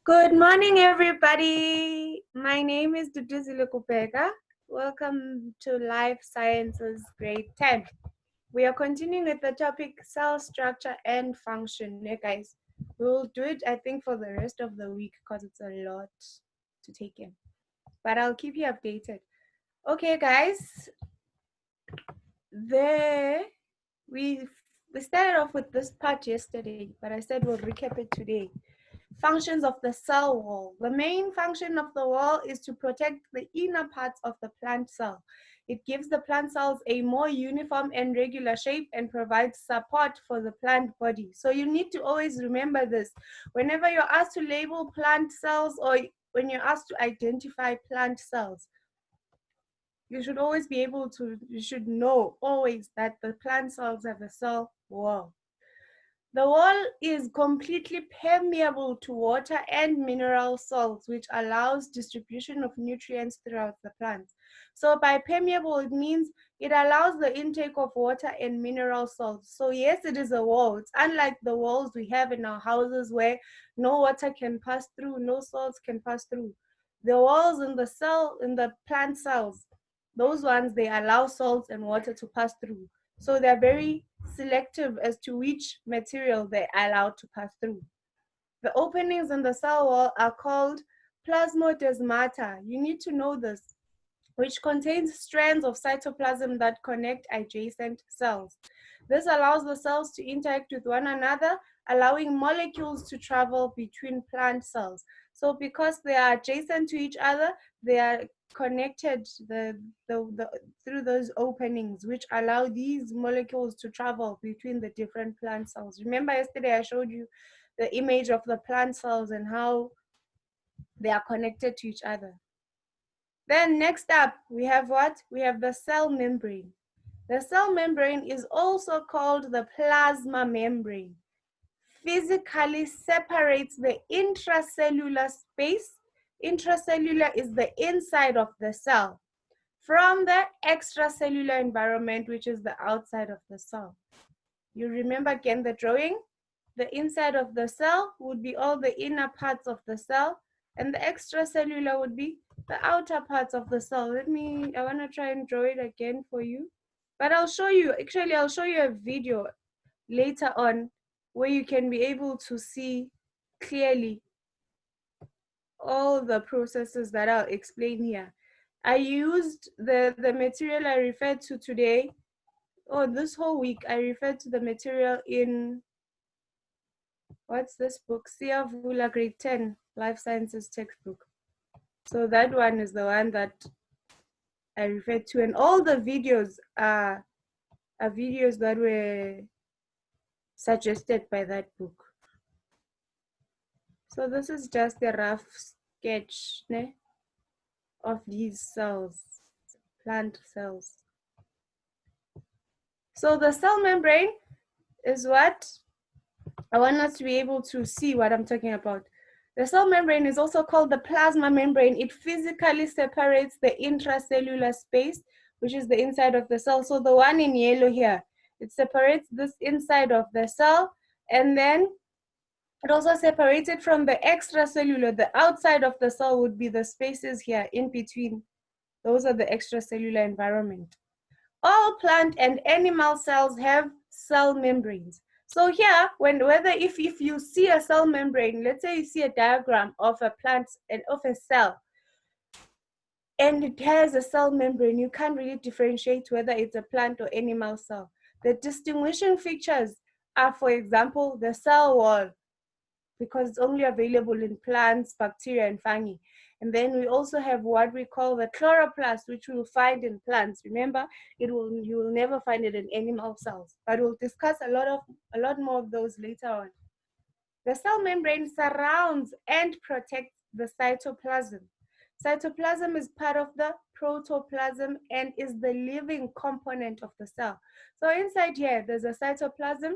Good morning, everybody. My name is Glycoproteins. Welcome to Life Sciences Grade 10. We are continuing with the topic cell structure and function. Yeah, guys, we'll do it, I think, for the rest of the week because it's a lot to take in. But I'll keep you updated. Okay, guys. We started off with this part yesterday, but I said we'll recap it today. Functions of the cell wall. The main function of the wall is to protect the inner parts of the plant cell. It gives the plant cells a more uniform and regular shape and provides support for the plant body. So you need to always remember this. Whenever you're asked to label plant cells or when you're asked to identify plant cells, you should always be able to, you should know always that the plant cells have a cell wall. The wall is completely permeable to water and mineral salts, which allows distribution of nutrients throughout the plant. So by permeable, it means it allows the intake of water and mineral salts. So yes, it is a wall. It's unlike the walls we have in our houses where no water can pass through, no salts can pass through. The walls in the plant cells, those ones, they allow salts and water to pass through. So they're very selective as to which material they're allowed to pass through. The openings in the cell wall are called plasmodesmata. You need to know this, which contains strands of cytoplasm that connect adjacent cells. This allows the cells to interact with one another, allowing molecules to travel between plant cells. So because they are adjacent to each other, they are connected through those openings, which allow these molecules to travel between the different plant cells. Remember yesterday I showed you the image of the plant cells and how they are connected to each other. Then next up, we have what? We have the cell membrane. The cell membrane is also called the plasma membrane. Physically separates the intracellular space. Intracellular is the inside of the cell from the extracellular environment, which is the outside of the cell. You remember again the drawing? The inside of the cell would be all the inner parts of the cell, and the extracellular would be the outer parts of the cell. I want to try and draw it again for you. But I'll show you, actually I'll show you a video later on where you can be able to see clearly all the processes that I'll explain here. I used the material I referred to today, this whole week, I referred to the material in, what's this book? Sia Vula Grade 10 Life Sciences textbook. So that one is the one that I referred to, and all the videos are videos that were suggested by that book. So this is just a rough sketch of these cells, plant cells. So the cell membrane is what I want us to be able to see what I'm talking about. The cell membrane is also called the plasma membrane. It physically separates the intracellular space, which is the inside of the cell. So the one in yellow here, it separates this inside of the cell, and then it also separates it from the extracellular. The outside of the cell would be the spaces here in between. Those are the extracellular environment. All plant and animal cells have cell membranes. So here, if you see a cell membrane, let's say you see a diagram of a plant and of a cell, and it has a cell membrane, you can't really differentiate whether it's a plant or animal cell. The distinguishing features are, for example, the cell wall, because it's only available in plants, bacteria, and fungi. And then we also have what we call the chloroplast, which we'll find in plants. Remember, you will never find it in animal cells, but we'll discuss a lot more of those later on. The cell membrane surrounds and protects the cytoplasm. Cytoplasm is part of the protoplasm and is the living component of the cell. So inside here, there's a cytoplasm,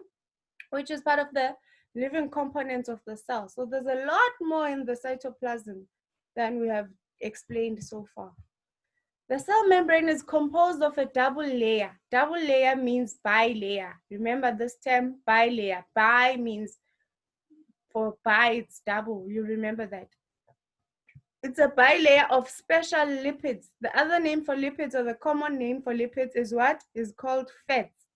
which is part of the living components of the cell. So there's a lot more in the cytoplasm than we have explained so far. The cell membrane is composed of a double layer. Double layer means bilayer. Remember this term, bilayer. Bi means For bi, it's double. You remember that. It's a bilayer of special lipids. The other name for lipids, or the common name for lipids, is what? Is called fats.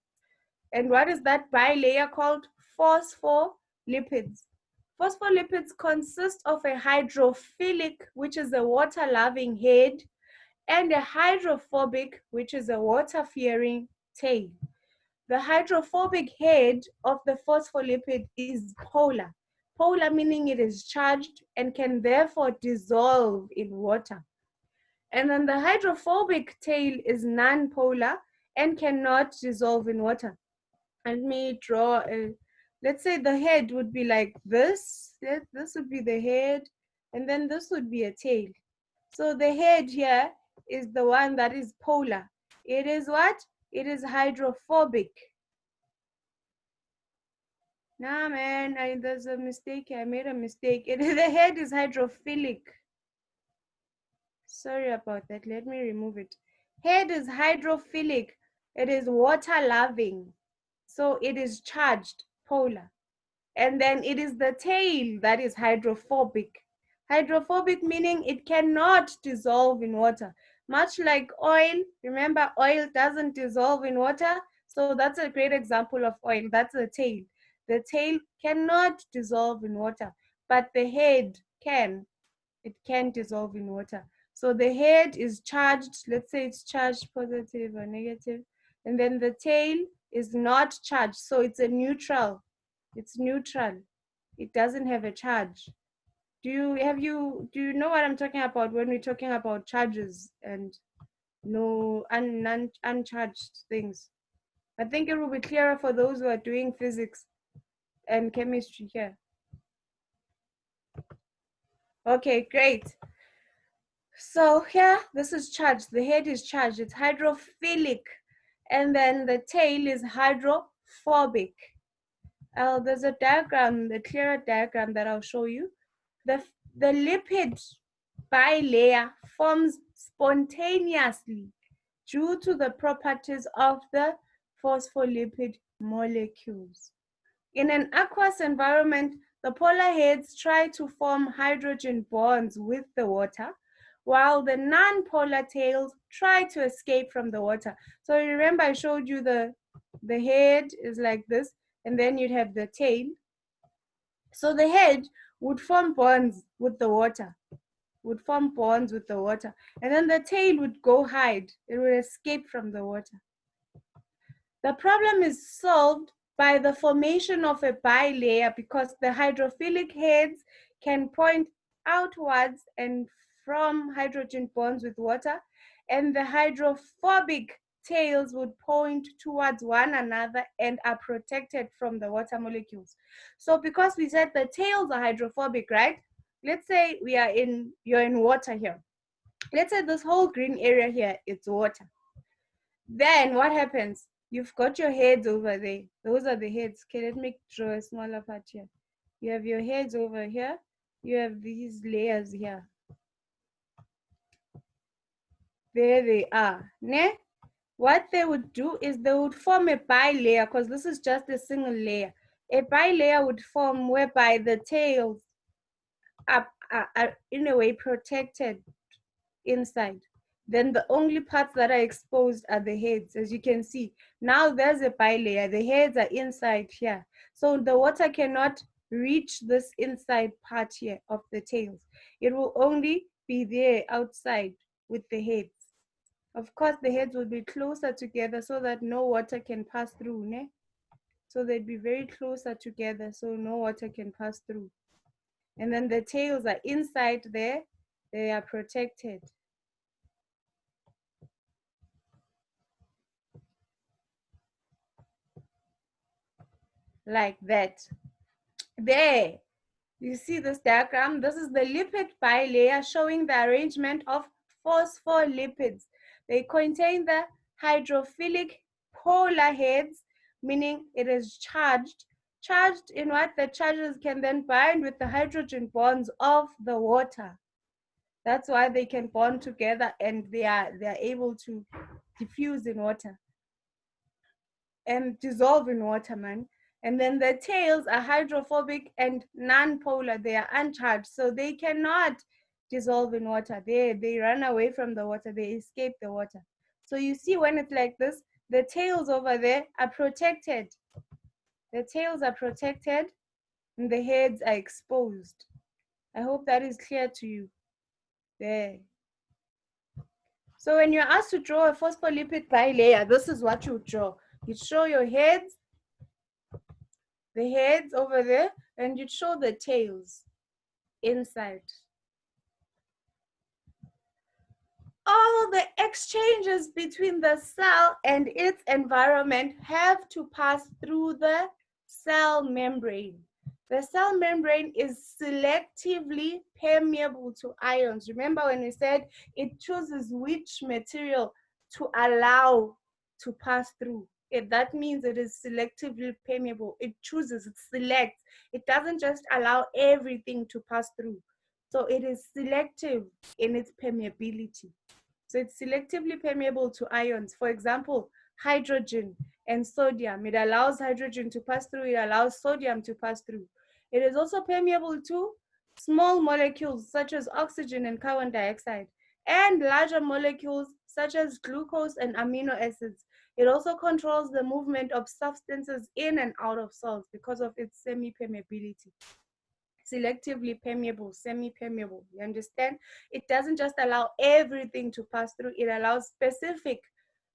And what is that bilayer called? Phospholipids. Phospholipids consist of a hydrophilic, which is a water-loving head, and a hydrophobic, which is a water-fearing tail. The hydrophobic head of the phospholipid is polar. Polar meaning it is charged and can therefore dissolve in water. And then the hydrophobic tail is non-polar and cannot dissolve in water. Let me draw let's say the head would be like this. This would be the head, and then this would be a tail. So the head here is the one that is polar. It is what? It is hydrophobic. Nah, man, there's a mistake. I made a mistake. The head is hydrophilic. Sorry about that. Let me remove it. Head is hydrophilic. It is water-loving. So it is charged, polar. And then it is the tail that is hydrophobic. Hydrophobic meaning it cannot dissolve in water. Much like oil, remember oil doesn't dissolve in water. So that's a great example of oil. That's the tail. The tail cannot dissolve in water, but the head can. It can dissolve in water. So the head is charged, let's say it's charged positive or negative, and then the tail is not charged. So it's a neutral. It's neutral. It doesn't have a charge. Do you know what I'm talking about when we're talking about charges and uncharged things? I think it will be clearer for those who are doing physics and chemistry here. Okay, great. So here, this is charged. The head is charged. It's hydrophilic. And then the tail is hydrophobic. There's a diagram, the clearer diagram that I'll show you. The lipid bilayer forms spontaneously due to the properties of the phospholipid molecules. In an aqueous environment, the polar heads try to form hydrogen bonds with the water, while the non-polar tails try to escape from the water. So remember I showed you the head is like this, and then you'd have the tail. So the head would form bonds with the water, and then the tail would go hide. It would escape from the water. The problem is solved by the formation of a bilayer because the hydrophilic heads can point outwards and from hydrogen bonds with water, and the hydrophobic tails would point towards one another and are protected from the water molecules. So because we said the tails are hydrophobic, right? Let's say you're in water here. Let's say this whole green area here, it's water. Then what happens? You've got your heads over there. Those are the heads. Okay, let me draw a smaller part here. You have your heads over here. You have these layers here. There they are. Ne? What they would do is they would form a bilayer, because this is just a single layer. A bilayer would form whereby the tails are in a way protected inside. Then the only parts that are exposed are the heads, as you can see. Now there's a bilayer. The heads are inside here. So the water cannot reach this inside part here of the tails. It will only be there outside with the heads. Of course, the heads will be closer together so that no water can pass through. Ne? So they'd be very closer together so no water can pass through. And then the tails are inside there. They are protected. Like that. There, you see this diagram? This is the lipid bilayer showing the arrangement of phospholipids. They contain the hydrophilic polar heads, meaning it is charged. Charged in what? The charges can then bind with the hydrogen bonds of the water. That's why they can bond together and they are able to diffuse in water and dissolve in water, man. And then the tails are hydrophobic and non-polar. They are uncharged, so they cannot dissolve in water. They run away from the water. They escape the water. So you see when it's like this, the tails over there are protected. The tails are protected and the heads are exposed. I hope that is clear to you. There. So when you're asked to draw a phospholipid bilayer, this is what you draw. You show your heads, the heads over there, and you show the tails inside. All the exchanges between the cell and its environment have to pass through the cell membrane. The cell membrane is selectively permeable to ions. Remember when we said it chooses which material to allow to pass through. That means it is selectively permeable. It chooses, it selects. It doesn't just allow everything to pass through. So it is selective in its permeability. So it's selectively permeable to ions. For example, hydrogen and sodium. It allows hydrogen to pass through. It allows sodium to pass through. It is also permeable to small molecules such as oxygen and carbon dioxide, and larger molecules such as glucose and amino acids. It also controls the movement of substances in and out of cells because of its semi-permeability. Selectively permeable, semi-permeable, you understand? It doesn't just allow everything to pass through, it allows specific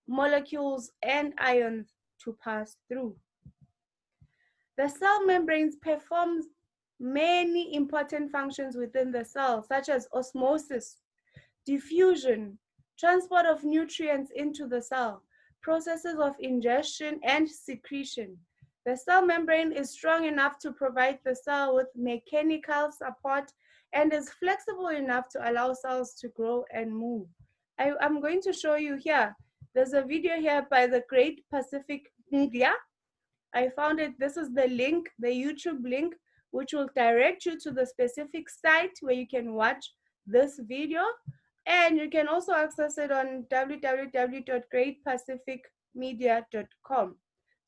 molecules and ions to pass through. The cell membranes perform many important functions within the cell, such as osmosis, diffusion, transport of nutrients into the cell, processes of ingestion and secretion. The cell membrane is strong enough to provide the cell with mechanical support and is flexible enough to allow cells to grow and move. I'm going to show you here. There's a video here by the Great Pacific Media. I found it. This is the link, the YouTube link, which will direct you to the specific site where you can watch this video. And you can also access it on www.greatpacificmedia.com.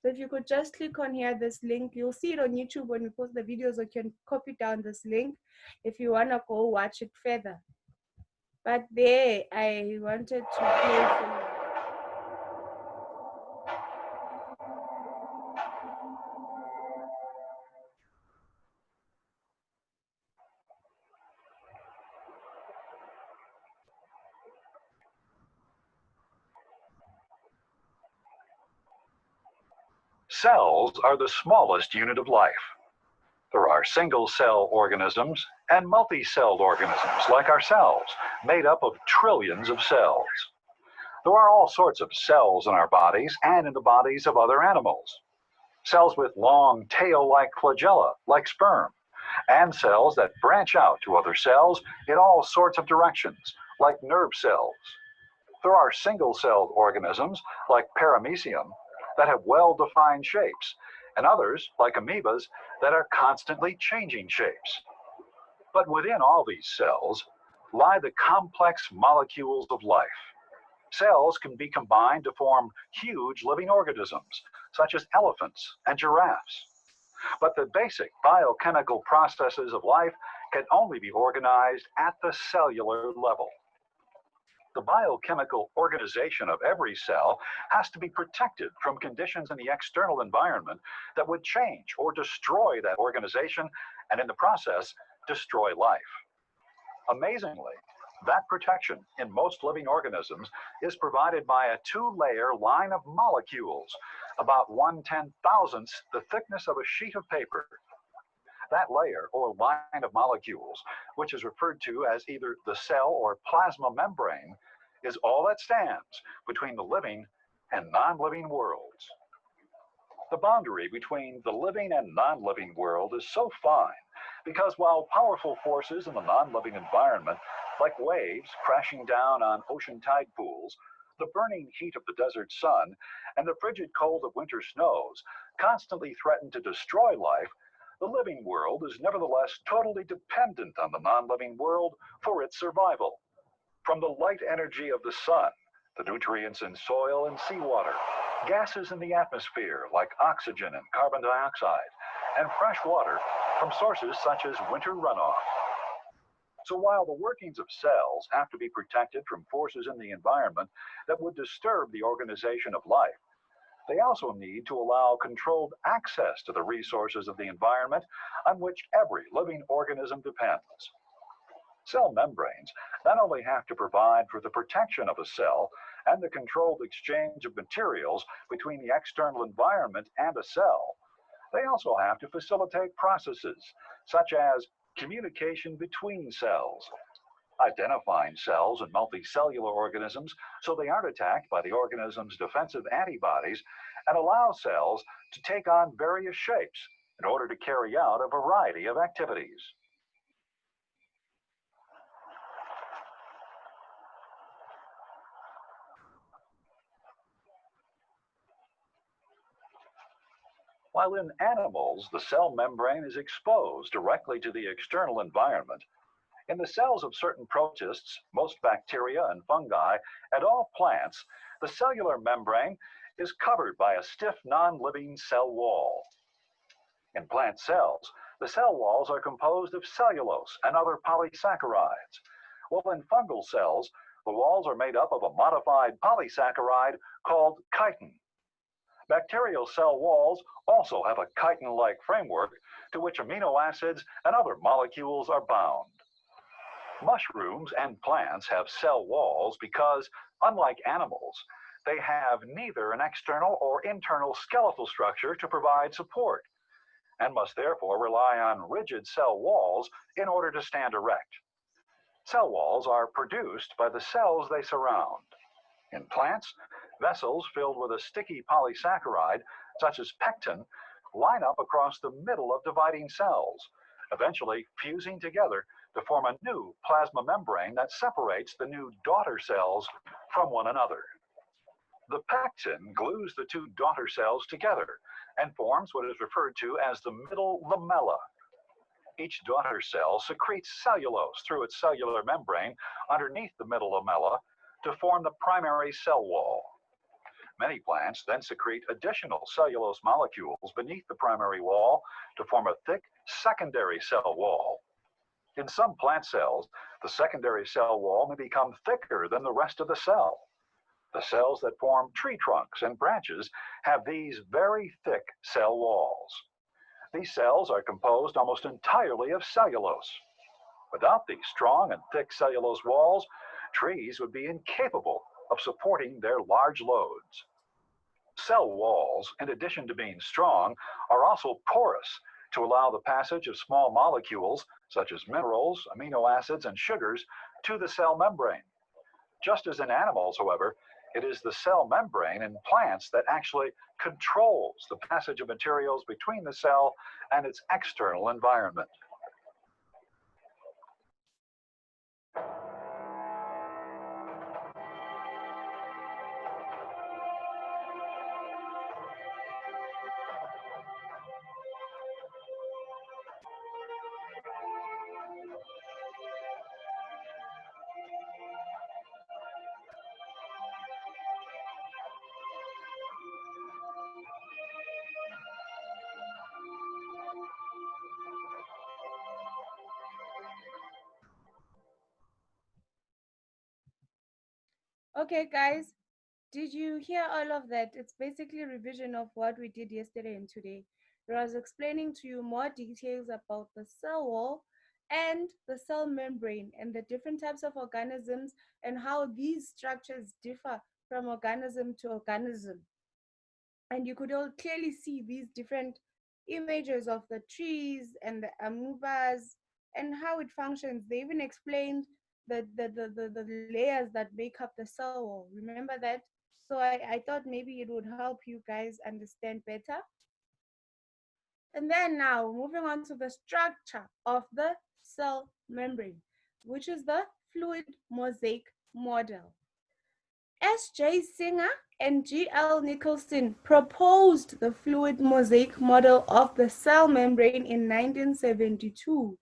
So if you could just click on here, this link, you'll see it on YouTube when we post the videos, or you can copy down this link if you want to go watch it further. But there, I wanted to play for you. Cells are the smallest unit of life. There are single-cell organisms and multi-celled organisms like ourselves, made up of trillions of cells. There are all sorts of cells in our bodies and in the bodies of other animals. Cells with long tail-like flagella, like sperm, and cells that branch out to other cells in all sorts of directions, like nerve cells. There are single-celled organisms, like paramecium, that have well-defined shapes, and others, like amoebas, that are constantly changing shapes. But within all these cells lie the complex molecules of life. Cells can be combined to form huge living organisms, such as elephants and giraffes. But the basic biochemical processes of life can only be organized at the cellular level. The biochemical organization of every cell has to be protected from conditions in the external environment that would change or destroy that organization, and in the process, destroy life. Amazingly, that protection in most living organisms is provided by a two-layer line of molecules, about 1/10,000th the thickness of a sheet of paper. That layer, or line of molecules, which is referred to as either the cell or plasma membrane, is all that stands between the living and non-living worlds. The boundary between the living and non-living world is so fine because while powerful forces in the non-living environment, like waves crashing down on ocean tide pools, the burning heat of the desert sun, and the frigid cold of winter snows constantly threaten to destroy life, the living world is nevertheless totally dependent on the non-living world for its survival. From the light energy of the sun, the nutrients in soil and seawater, gases in the atmosphere like oxygen and carbon dioxide, and fresh water from sources such as winter runoff. So while the workings of cells have to be protected from forces in the environment that would disturb the organization of life, they also need to allow controlled access to the resources of the environment on which every living organism depends. Cell membranes not only have to provide for the protection of a cell and the controlled exchange of materials between the external environment and a cell, they also have to facilitate processes such as communication between cells, identifying cells in multicellular organisms so they aren't attacked by the organism's defensive antibodies, and allow cells to take on various shapes in order to carry out a variety of activities. While in animals, the cell membrane is exposed directly to the external environment, in the cells of certain protists, most bacteria and fungi, and all plants, the cellular membrane is covered by a stiff non-living cell wall. In plant cells, the cell walls are composed of cellulose and other polysaccharides, while in fungal cells, the walls are made up of a modified polysaccharide called chitin. Bacterial cell walls also have a chitin-like framework to which amino acids and other molecules are bound. Mushrooms and plants have cell walls because, unlike animals, they have neither an external or internal skeletal structure to provide support, and must therefore rely on rigid cell walls in order to stand erect. Cell walls are produced by the cells they surround. In plants, vessels filled with a sticky polysaccharide, such as pectin, line up across the middle of dividing cells, eventually fusing together to form a new plasma membrane that separates the new daughter cells from one another. The pectin glues the two daughter cells together and forms what is referred to as the middle lamella. Each daughter cell secretes cellulose through its cellular membrane underneath the middle lamella to form the primary cell wall. Many plants then secrete additional cellulose molecules beneath the primary wall to form a thick secondary cell wall. In some plant cells, the secondary cell wall may become thicker than the rest of the cell. The cells that form tree trunks and branches have these very thick cell walls. These cells are composed almost entirely of cellulose. Without these strong and thick cellulose walls, trees would be incapable of supporting their large loads. Cell walls, in addition to being strong, are also porous to allow the passage of small molecules, such as minerals, amino acids, and sugars, to the cell membrane. Just as in animals, however, it is the cell membrane in plants that actually controls the passage of materials between the cell and its external environment. Okay, guys, did you hear all of that? It's basically a revision of what we did yesterday and today. I was explaining to you more details about the cell wall and the cell membrane and the different types of organisms and how these structures differ from organism to organism. And you could all clearly see these different images of the trees and the amoebas and how it functions. They even explained the layers that make up the cell wall. Remember that? So I thought maybe it would help you guys understand better. And then now moving on to the structure of the cell membrane, which is the fluid mosaic model. S.J. Singer and G.L. Nicholson proposed the fluid mosaic model of the cell membrane in 1972.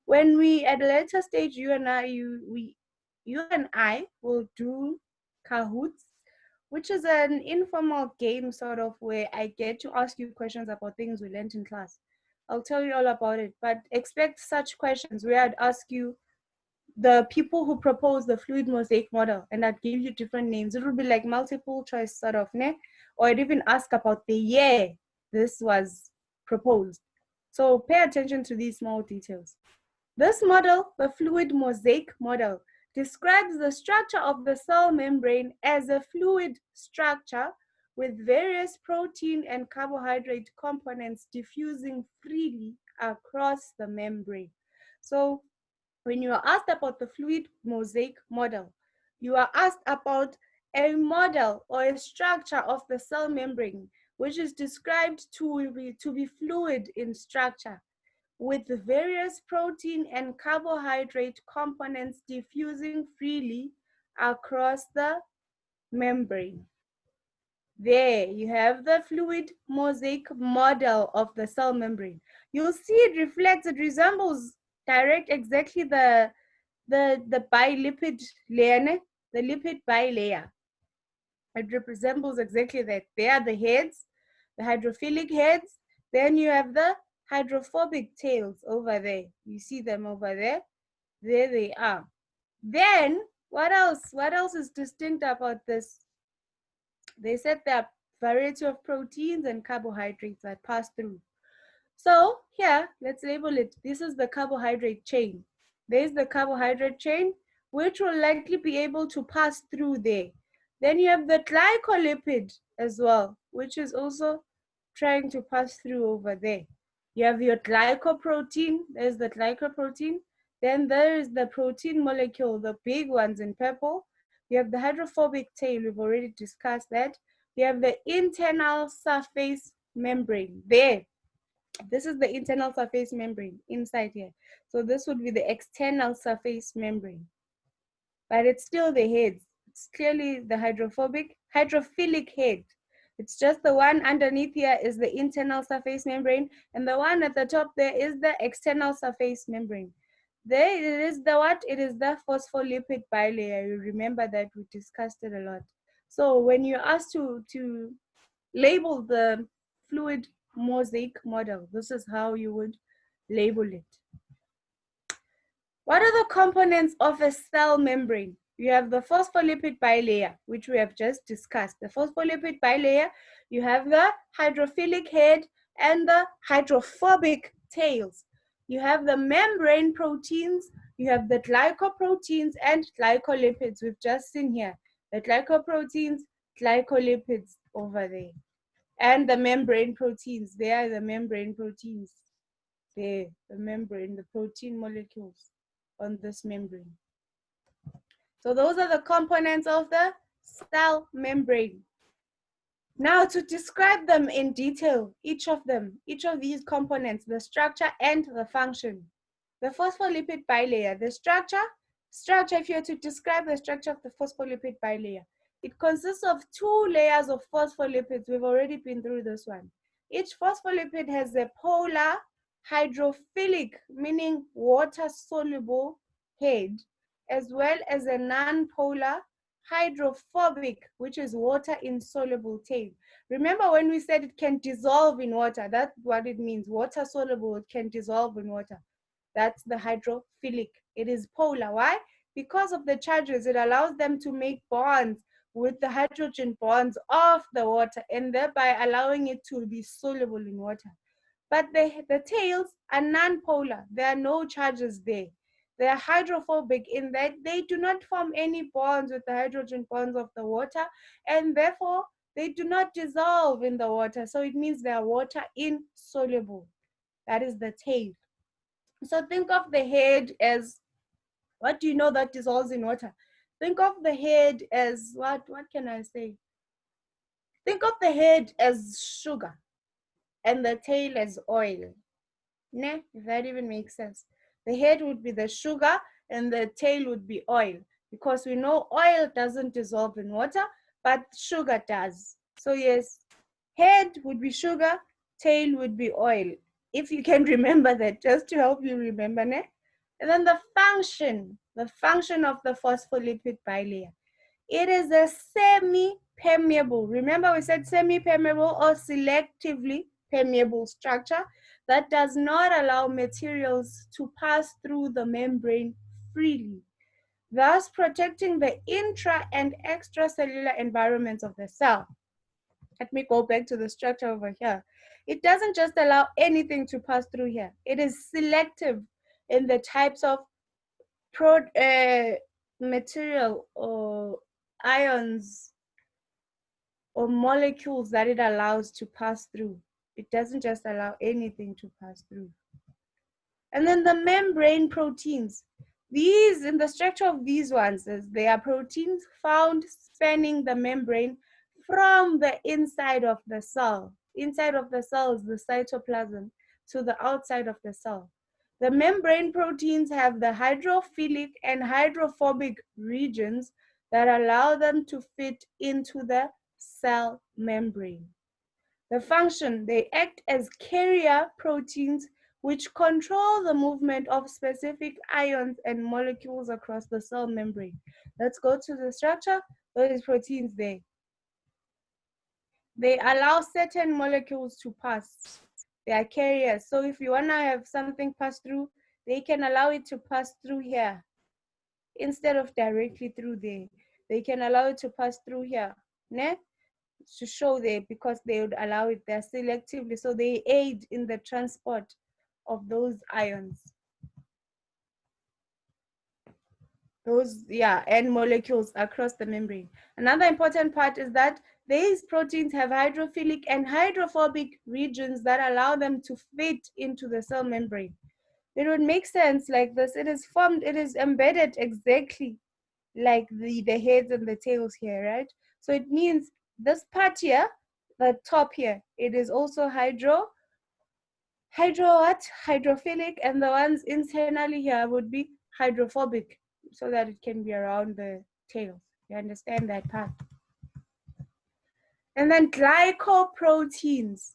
When we, at a later stage, you and I will do Kahoots, which is an informal game sort of where I get to ask you questions about things we learned in class. I'll tell you all about it, but expect such questions where I'd ask you the people who proposed the fluid mosaic model, and I'd give you different names. It would be like multiple choice sort of, ne? Or I'd even ask about the year this was proposed. So pay attention to these small details. This model, the fluid mosaic model, describes the structure of the cell membrane as a fluid structure with various protein and carbohydrate components diffusing freely across the membrane. So when you are asked about the fluid mosaic model, you are asked about a model or a structure of the cell membrane, which is described to be fluid in structure, with the various protein and carbohydrate components diffusing freely across the membrane. There you have the fluid mosaic model of the cell membrane. You'll see it reflects, it resembles exactly the bilipid layer, the lipid bilayer. It resembles exactly that. They are the heads, the hydrophilic heads. Then you have the hydrophobic tails over there. You see them over there. There they are. Then what else? What else is distinct about this? They said there are variety of proteins and carbohydrates that pass through. So here, let's label it. This is the carbohydrate chain. There's the carbohydrate chain, which will likely be able to pass through there. Then you have the glycolipid as well, which is also trying to pass through over there. You have your glycoprotein. There's the glycoprotein. Then there is the protein molecule, the big ones in purple. You have the hydrophobic tail. We've already discussed that. You have the internal surface membrane there. This is the internal surface membrane inside here. So this would be the external surface membrane. But it's still the head. It's clearly the hydrophilic head. It's just the one underneath here is the internal surface membrane, and the one at the top there is the external surface membrane. There it is the what? It is the phospholipid bilayer. You remember that we discussed it a lot. So when you're asked to label the fluid mosaic model, this is how you would label it. What are the components of a cell membrane? You have the phospholipid bilayer, which we have just discussed. The phospholipid bilayer, you have the hydrophilic head and the hydrophobic tails. You have the membrane proteins, you have the glycoproteins and glycolipids. We've just seen here the glycoproteins, glycolipids over there. And the membrane proteins, they are the membrane proteins. There, the membrane, the protein molecules on this membrane. So those are the components of the cell membrane. Now to describe them in detail, each of these components, the structure and the function. The phospholipid bilayer, the structure, if you were to describe the structure of the phospholipid bilayer, it consists of two layers of phospholipids. We've already been through this one. Each phospholipid has a polar hydrophilic, meaning water-soluble head, as well as a non-polar hydrophobic, which is water-insoluble tail. Remember when we said it can dissolve in water, that's what it means. Water-soluble, it can dissolve in water. That's the hydrophilic. It is polar. Why? Because of the charges, it allows them to make bonds with the hydrogen bonds of the water, and thereby allowing it to be soluble in water. But the tails are non-polar. There are no charges there. They are hydrophobic in that they do not form any bonds with the hydrogen bonds of the water, and therefore they do not dissolve in the water. So it means they are water insoluble. That is the tail. So think of the head as, what do you know that dissolves in water? Think of the head as, what can I say? Think of the head as sugar and the tail as oil. Nah, if that even makes sense. The head would be the sugar and the tail would be oil, because we know oil doesn't dissolve in water, but sugar does. So yes, head would be sugar, tail would be oil. If you can remember that, just to help you remember, né? And then the function of the phospholipid bilayer. It is a semi-permeable. Remember we said semi-permeable or selectively permeable structure that does not allow materials to pass through the membrane freely, thus protecting the intra and extracellular environments of the cell. Let me go back to the structure over here. It doesn't just allow anything to pass through here. It is selective in the types of material or ions or molecules that it allows to pass through. It doesn't just allow anything to pass through. And then the membrane proteins. These, in the structure of these ones, they are proteins found spanning the membrane from the inside of the cell. Inside of the cell is the cytoplasm to the outside of the cell. The membrane proteins have the hydrophilic and hydrophobic regions that allow them to fit into the cell membrane. The function, they act as carrier proteins which control the movement of specific ions and molecules across the cell membrane. Let's go to the structure. Those proteins there. They allow certain molecules to pass. They are carriers. So if you want to have something pass through, they can allow it to pass through here instead of directly through there. They can allow it to pass through here. Ne? To show there because they would allow it there selectively. So they aid in the transport of those ions. And molecules across the membrane. Another important part is that these proteins have hydrophilic and hydrophobic regions that allow them to fit into the cell membrane. It would make sense like this. It is formed, it is embedded exactly like the heads and the tails here, right? So it means this part here, the top here, it is also hydrophilic, and the ones internally here would be hydrophobic, so that it can be around the tails. You understand that part? And then glycoproteins.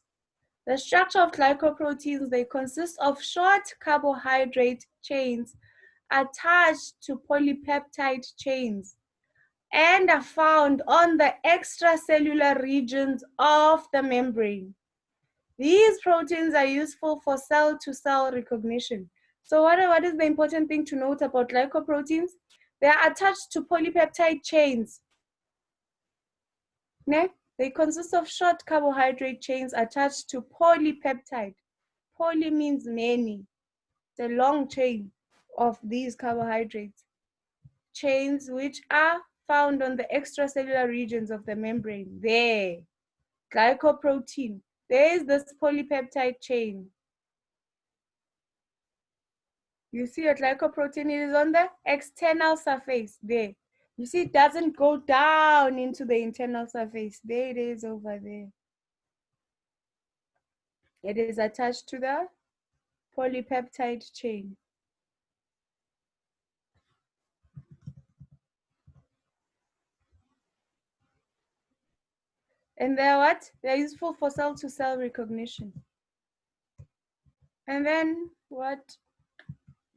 The structure of glycoproteins, they consist of short carbohydrate chains attached to polypeptide chains and are found on the extracellular regions of the membrane. These proteins are useful for cell-to-cell recognition. So what is the important thing to note about glycoproteins? They are attached to polypeptide chains. Ne? They consist of short carbohydrate chains attached to polypeptide. Poly means many. It's a long chain of these carbohydrates. Chains which are found on the extracellular regions of the membrane. There, glycoprotein. There is this polypeptide chain. You see a glycoprotein, it is on the external surface there. You see, it doesn't go down into the internal surface. There it is over there. It is attached to the polypeptide chain. And they're what? They're useful for cell-to-cell recognition. And then what?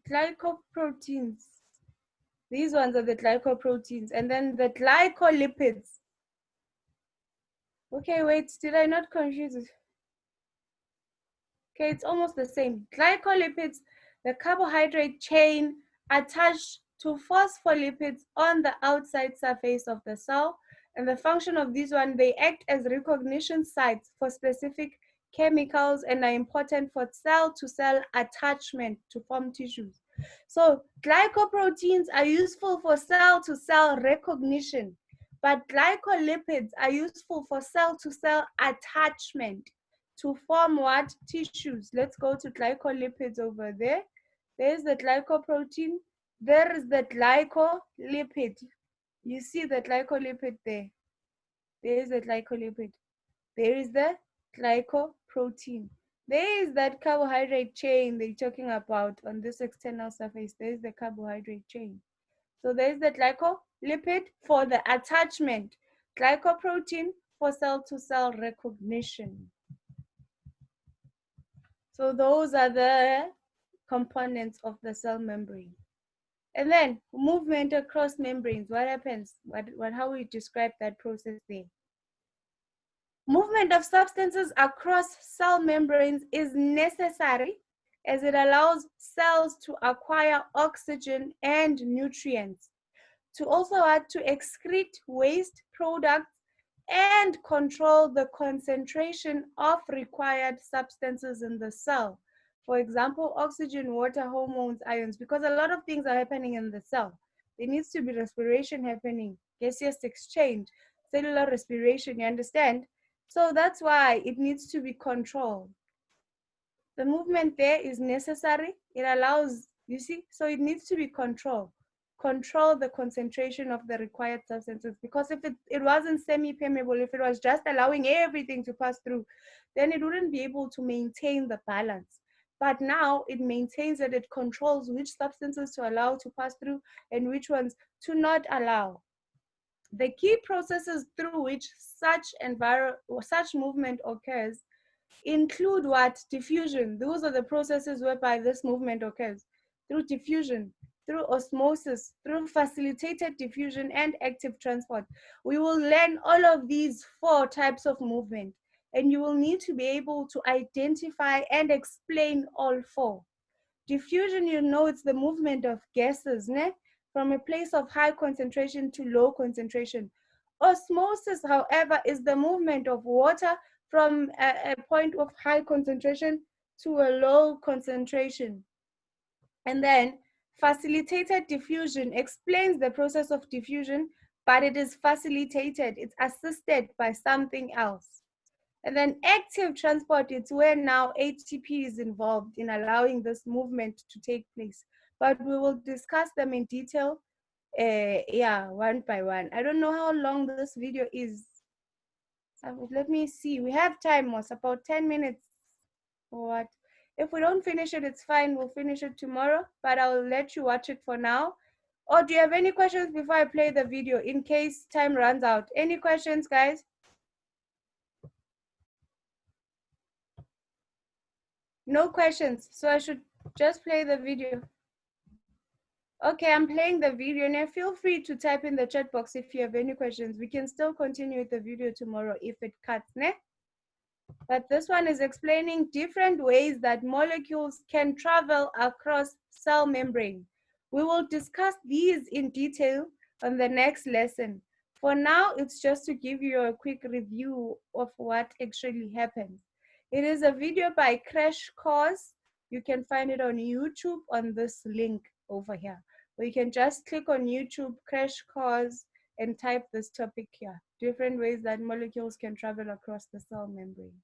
Glycoproteins. These ones are the glycoproteins. And then the glycolipids. Okay, wait, did I not confuse it? Okay, it's almost the same. Glycolipids, the carbohydrate chain attached to phospholipids on the outside surface of the cell. And the function of these ones, they act as recognition sites for specific chemicals and are important for cell-to-cell attachment to form tissues. So glycoproteins are useful for cell-to-cell recognition, but glycolipids are useful for cell-to-cell attachment to form what? Tissues. Let's go to glycolipids over there. There's the glycoprotein. There is the glycolipid. You see the glycolipid there. There is the glycolipid. There is the glycoprotein. There is that carbohydrate chain they're talking about on this external surface. There is the carbohydrate chain. So there is the glycolipid for the attachment, glycoprotein for cell-to-cell recognition. So those are the components of the cell membrane. And then movement across membranes. What happens? How we describe that process there? Movement of substances across cell membranes is necessary as it allows cells to acquire oxygen and nutrients, to also add to excrete waste products and control the concentration of required substances in the cell. For example, oxygen, water, hormones, ions, because a lot of things are happening in the cell. There needs to be respiration happening, gaseous exchange, cellular respiration, you understand? So that's why it needs to be controlled. The movement there is necessary. It allows, you see, so it needs to be controlled. Control the concentration of the required substances, because if it wasn't semi-permeable, if it was just allowing everything to pass through, then it wouldn't be able to maintain the balance. But now it maintains it, it controls which substances to allow to pass through and which ones to not allow. The key processes through which such movement occurs include what? Diffusion. Those are the processes whereby this movement occurs. Through diffusion, through osmosis, through facilitated diffusion, and active transport. We will learn all of these 4 types of movement, and you will need to be able to identify and explain all 4. Diffusion, you know, it's the movement of gases, né? From a place of high concentration to low concentration. Osmosis, however, is the movement of water from a point of high concentration to a low concentration. And then facilitated diffusion explains the process of diffusion, but it is facilitated, it's assisted by something else. And then active transport, it's where now ATP is involved in allowing this movement to take place. But we will discuss them in detail, one by one. I don't know how long this video is. Let me see. We have time, was about 10 minutes or what. If we don't finish it, it's fine. We'll finish it tomorrow, but I'll let you watch it for now. Or do you have any questions before I play the video in case time runs out? Any questions, guys? No questions, so I should just play the video. Okay, I'm playing the video. Now feel free to type in the chat box if you have any questions. We can still continue with the video tomorrow if it cuts, ne? But this one is explaining different ways that molecules can travel across cell membrane. We will discuss these in detail on the next lesson. For now, it's just to give you a quick review of what actually happens. It is a video by Crash Course. You can find it on YouTube on this link over here. Or you can just click on YouTube, Crash Course, and type this topic here. Different ways that molecules can travel across the cell membrane.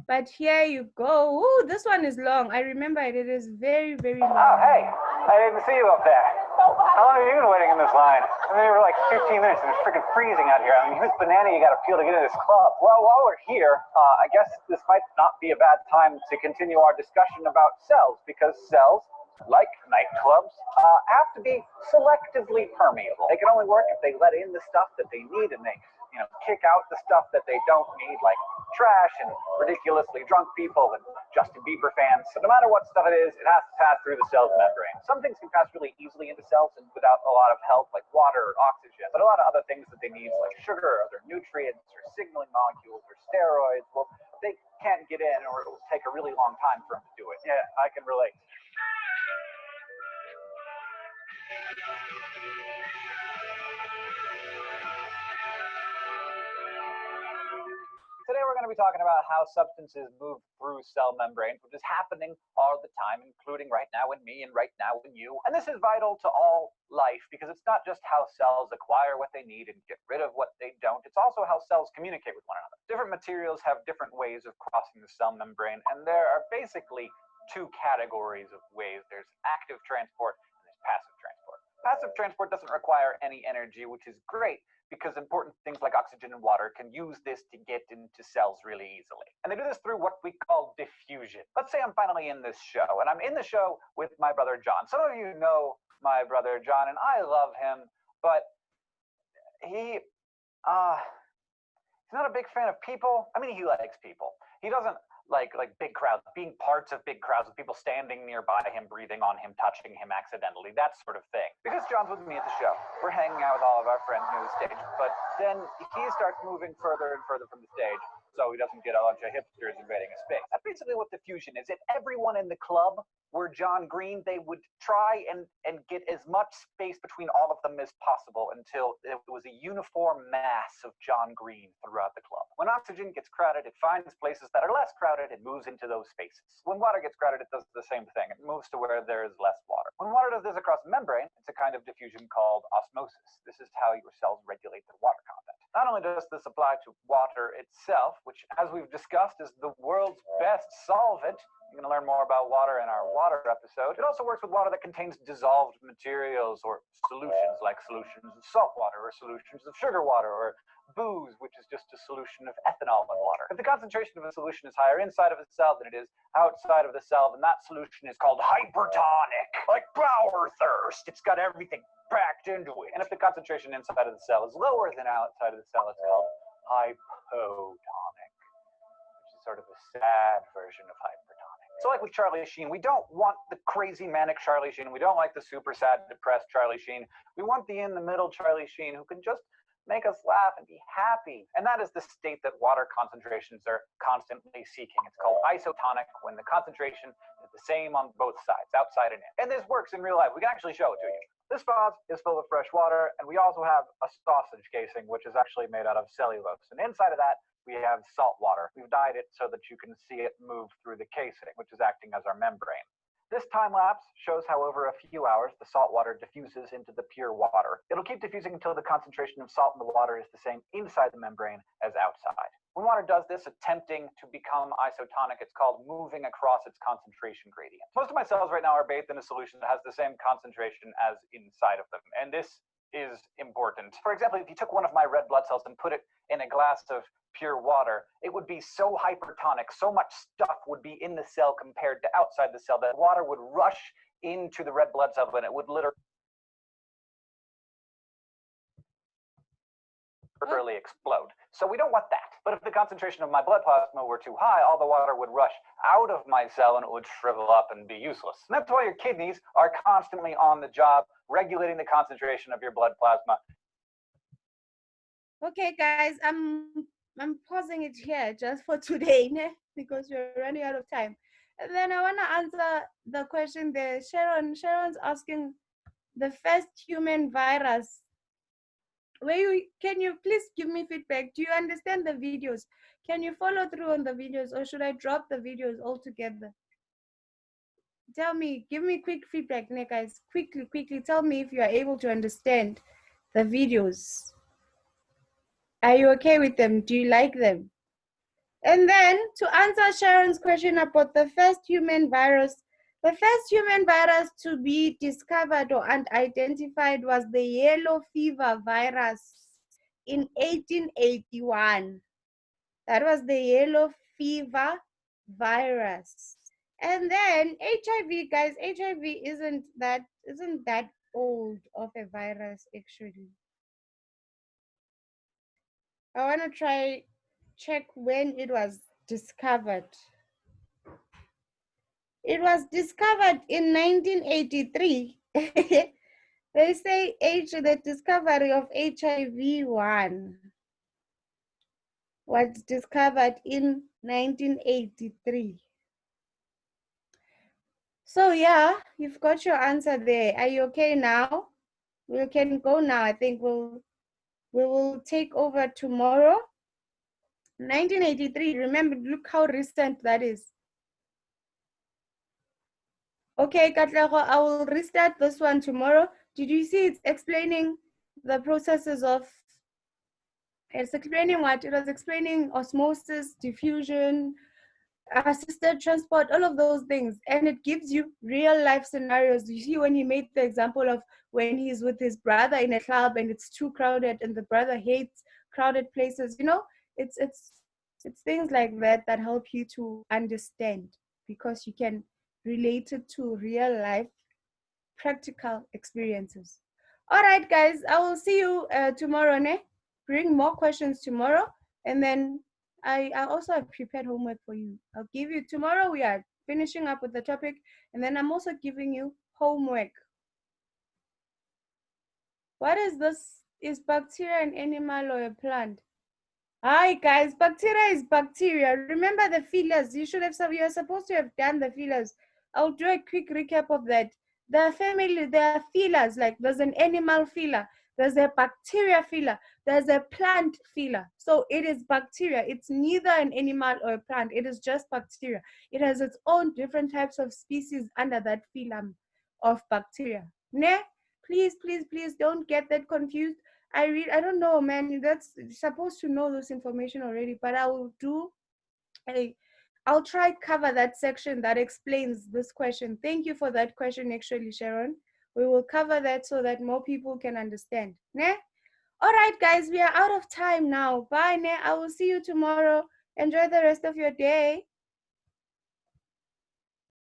But here you go. Ooh, this one is long. I remember it. It is very, very long. Oh, hey, I didn't see you up there. How long have you been waiting in this line? I mean, we're like 15 minutes and it's freaking freezing out here. I mean, whose banana you got to peel to get into this club? Well, while we're here, I guess this might not be a bad time to continue our discussion about cells, because cells, like nightclubs, have to be selectively permeable. They can only work if they let in the stuff that they need, and they, kick out the stuff that they don't need, like trash and ridiculously drunk people and Justin Bieber fans. So no matter what stuff it is, it has to pass through the cell's membrane. Some things can pass really easily into cells and without a lot of help, like water or oxygen. But a lot of other things that they need, like sugar or other nutrients or signaling molecules or steroids, well, they can't get in, or it will take a really long time for them to do it. Yeah, I can relate. Today we're going to be talking about how substances move through cell membranes, which is happening all the time, including right now in me and right now in you. And this is vital to all life, because it's not just how cells acquire what they need and get rid of what they don't. It's also how cells communicate with one another. Different materials have different ways of crossing the cell membrane, and there are basically 2 categories of ways. There's active transport and there's passive transport. Passive transport doesn't require any energy, which is great, because important things like oxygen and water can use this to get into cells really easily. And they do this through what we call diffusion. Let's say I'm finally in this show, and I'm in the show with my brother John. Some of you know my brother John, and I love him, but he's not a big fan of people. I mean, he likes people. He doesn't like big crowds, being parts of big crowds with people standing nearby him, breathing on him, touching him accidentally, that sort of thing. Because John's with me at the show, we're hanging out with all of our friends near the stage, but then he starts moving further and further from the stage, so he doesn't get a bunch of hipsters invading his space. That's basically what diffusion is. If everyone in the club were John Green, they would try and get as much space between all of them as possible until it was a uniform mass of John Green throughout the club. When oxygen gets crowded, it finds places that are less crowded and moves into those spaces. When water gets crowded, it does the same thing. It moves to where there is less water. When water does this across the membrane, it's a kind of diffusion called osmosis. This is how your cells regulate their water content. Not only does this apply to water itself, which, as we've discussed, is the world's best solvent. You're going to learn more about water in our water episode. It also works with water that contains dissolved materials or solutions, like solutions of salt water or solutions of sugar water or booze, which is just a solution of ethanol in water. If the concentration of a solution is higher inside of a cell than it is outside of the cell, then that solution is called hypertonic, like power thirst. It's got everything packed into it. And if the concentration inside of the cell is lower than outside of the cell, it's called hypotonic, which is sort of a sad version of hypertonic. So like with Charlie Sheen, we don't want the crazy manic Charlie Sheen. We don't like the super sad, depressed Charlie Sheen. We want the in-the-middle Charlie Sheen who can just make us laugh and be happy. And that is the state that water concentrations are constantly seeking. It's called isotonic, when the concentration is the same on both sides, outside and in. And this works in real life. We can actually show it to you. This vase is full of fresh water, and we also have a sausage casing, which is actually made out of cellulose. And inside of that, we have salt water. We've dyed it so that you can see it move through the casing, which is acting as our membrane. This time lapse shows how over a few hours, the salt water diffuses into the pure water. It'll keep diffusing until the concentration of salt in the water is the same inside the membrane as outside. When water does this, attempting to become isotonic, it's called moving across its concentration gradient. Most of my cells right now are bathed in a solution that has the same concentration as inside of them, and this is important. For example, if you took one of my red blood cells and put it in a glass of pure water, it would be so hypertonic, so much stuff would be in the cell compared to outside the cell that water would rush into the red blood cell and it would literally explode. So we don't want that. But if the concentration of my blood plasma were too high, all the water would rush out of my cell and it would shrivel up and be useless. And that's why your kidneys are constantly on the job regulating the concentration of your blood plasma. Okay, guys, I'm pausing it here just for today, because we're running out of time. And then I want to answer the question there. Sharon's asking the first human virus. Can you please give me feedback? Do you understand the videos? Can you follow through on the videos, or should I drop the videos altogether? Tell me, give me quick feedback, guys. Quickly tell me if you are able to understand the videos. Are you okay with them? Do you like them? And then to answer Sharon's question about the first human virus, the first human virus to be discovered or identified was the yellow fever virus in 1881. That was the yellow fever virus. And then HIV, guys, HIV isn't that old of a virus actually. I want to check when it was discovered. It was discovered in 1983. They say the discovery of HIV-1 was discovered in 1983. So yeah, you've got your answer there. Are you okay now? We can go now. I think we will take over tomorrow. 1983, remember, look how recent that is. Okay, Katlego, I will restart this one tomorrow. Did you see it's explaining the processes of, it's explaining what? It was explaining osmosis, diffusion, assisted transport, all of those things. And it gives you real life scenarios. You see when he made the example of when he's with his brother in a club and it's too crowded and the brother hates crowded places, you know, it's things like that that help you to understand, because you can relate it to real life practical experiences. All right, guys, I will see you tomorrow. Bring more questions tomorrow, and then I also have prepared homework for you. I'll give you tomorrow. We are finishing up with the topic, and then I'm also giving you homework. What is this? Is bacteria an animal or a plant? Hi guys, bacteria is bacteria. Remember the fillers. You are supposed to have done the fillers. I'll do a quick recap of that. The family, there are fillers, like there's an animal filler, there's a bacteria filler, there's a plant filler. So it is bacteria. It's neither an animal or a plant. It is just bacteria. It has its own different types of species under that phylum of bacteria. Ne? Please, please, please don't get that confused. I don't know, man. That's supposed to know this information already, but I'll try cover that section that explains this question. Thank you for that question, actually, Sharon. We will cover that so that more people can understand. Ne? All right, guys, we are out of time now. Bye, ne? I will see you tomorrow. Enjoy the rest of your day.